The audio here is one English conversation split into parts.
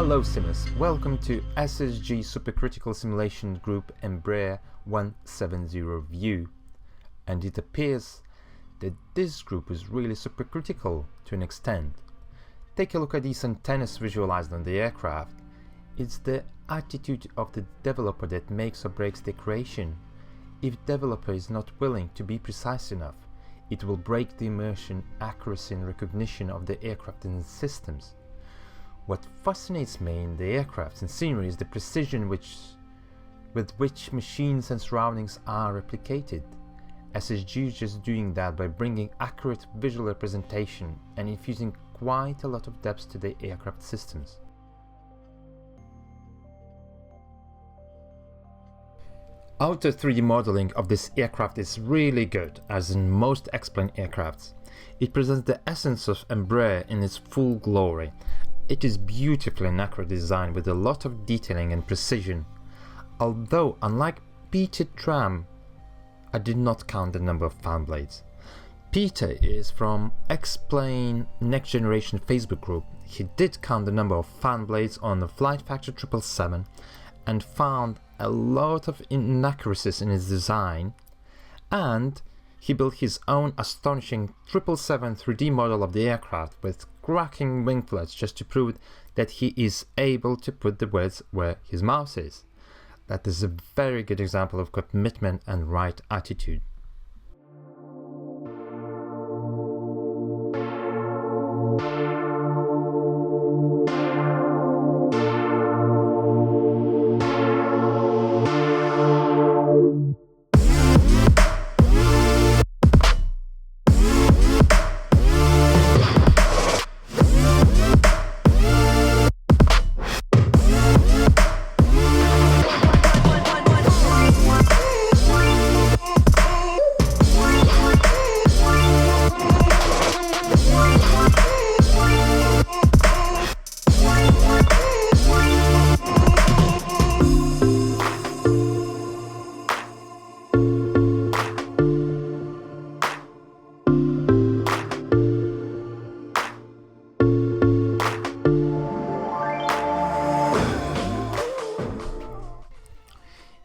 Hello simmers, welcome to SSG Supercritical Simulation Group Embraer E-170 view. And it appears that this group is really supercritical to an extent. Take a look at these antennas visualized on the aircraft. It's the attitude of the developer that makes or breaks the creation. If developer is not willing to be precise enough, it will break the immersion, accuracy and recognition of the aircraft and its systems. What fascinates me in the aircraft and scenery is the precision with which machines and surroundings are replicated. SSG is just doing that by bringing accurate visual representation and infusing quite a lot of depth to the aircraft systems. Outer 3D modeling of this aircraft is really good, as in most X-plane aircrafts. It presents the essence of Embraer in its full glory. It is beautifully and accurate design with a lot of detailing and precision. Although, unlike Peter Tram, I did not count the number of fan blades. Peter is from X-Plane Next Generation Facebook group. He did count the number of fan blades on the Flight Factor 777 and found a lot of inaccuracies in its design, and he built his own astonishing 777 3D model of the aircraft with cracking wing flaps just to prove that he is able to put the words where his mouth is. That is a very good example of commitment and right attitude.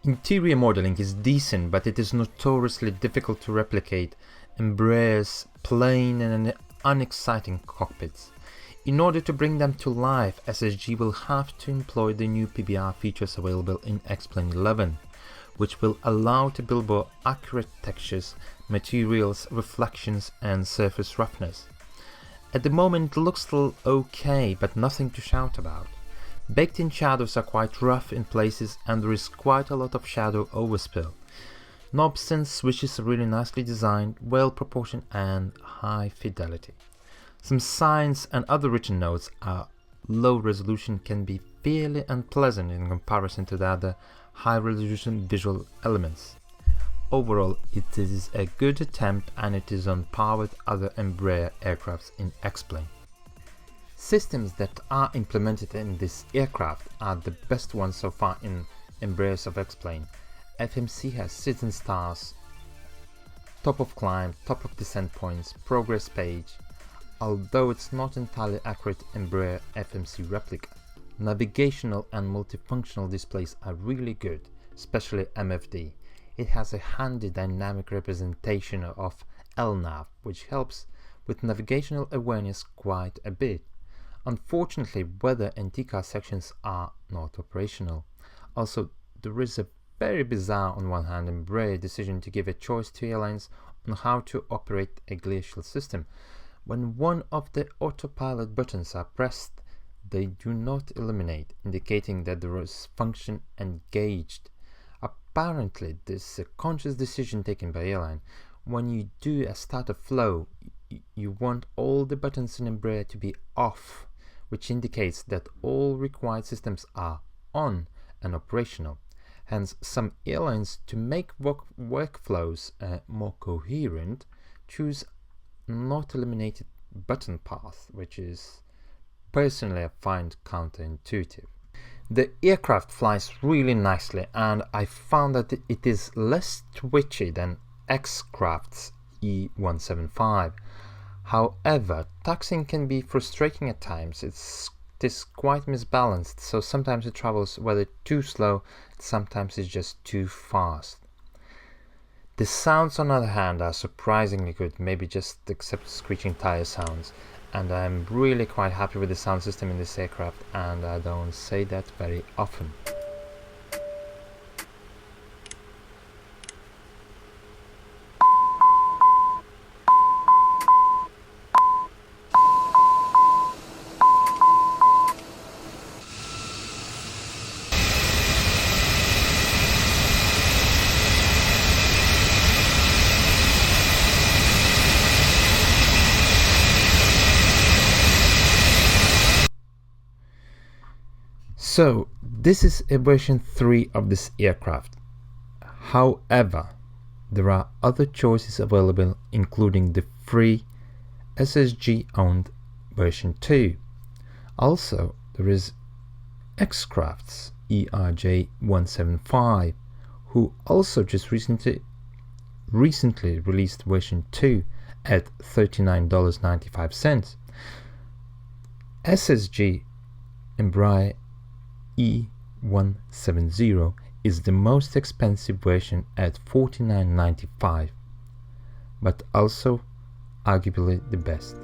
Interior modeling is decent, but it is notoriously difficult to replicate Embraer's plain and unexciting cockpits. In order to bring them to life, SSG will have to employ the new PBR features available in X-Plane 11, which will allow to build more accurate textures, materials, reflections and surface roughness. At the moment it looks still okay, but nothing to shout about. Baked-in shadows are quite rough in places and there is quite a lot of shadow overspill. Knobs and switches are really nicely designed, well proportioned and high fidelity. Some signs and other written notes are low resolution can be fairly unpleasant in comparison to the other high resolution visual elements. Overall, it is a good attempt and it is on par with other Embraer aircrafts in X-Plane. Systems that are implemented in this aircraft are the best ones so far in Embraers of X-Plane. FMC has citizen stars, top of climb, top of descent points, progress page, although it's not entirely accurate Embraer FMC replica. Navigational and multifunctional displays are really good, especially MFD. It has a handy dynamic representation of LNAV, which helps with navigational awareness quite a bit. Unfortunately, weather and TCAR sections are not operational. Also, there is a very bizarre on one hand Embraer decision to give a choice to airlines on how to operate a glacial system. When one of the autopilot buttons are pressed, they do not illuminate, indicating that there is function engaged. Apparently, this is a conscious decision taken by airline. When you do a start of flow, you want all the buttons in Embraer to be off, which indicates that all required systems are on and operational. Hence, some airlines, to make workflows more coherent, choose not eliminated button path, which is personally I find counterintuitive. The aircraft flies really nicely and I found that it is less twitchy than X-Craft's E-175. However, taxiing can be frustrating at times. It's aircraft is quite misbalanced, so sometimes it travels whether too slow, sometimes it's just too fast. The sounds, on the other hand, are surprisingly good, maybe just except screeching tire sounds, and I'm really quite happy with the sound system in this aircraft, and I don't say that very often. So this is a version 3 of this aircraft. However, there are other choices available, including the free SSG owned version 2. Also, there is X-Craft's E-175, who also just recently released version 2 at $39.95. SSG Embraer E-170 is the most expensive version at $49.95, but also arguably the best.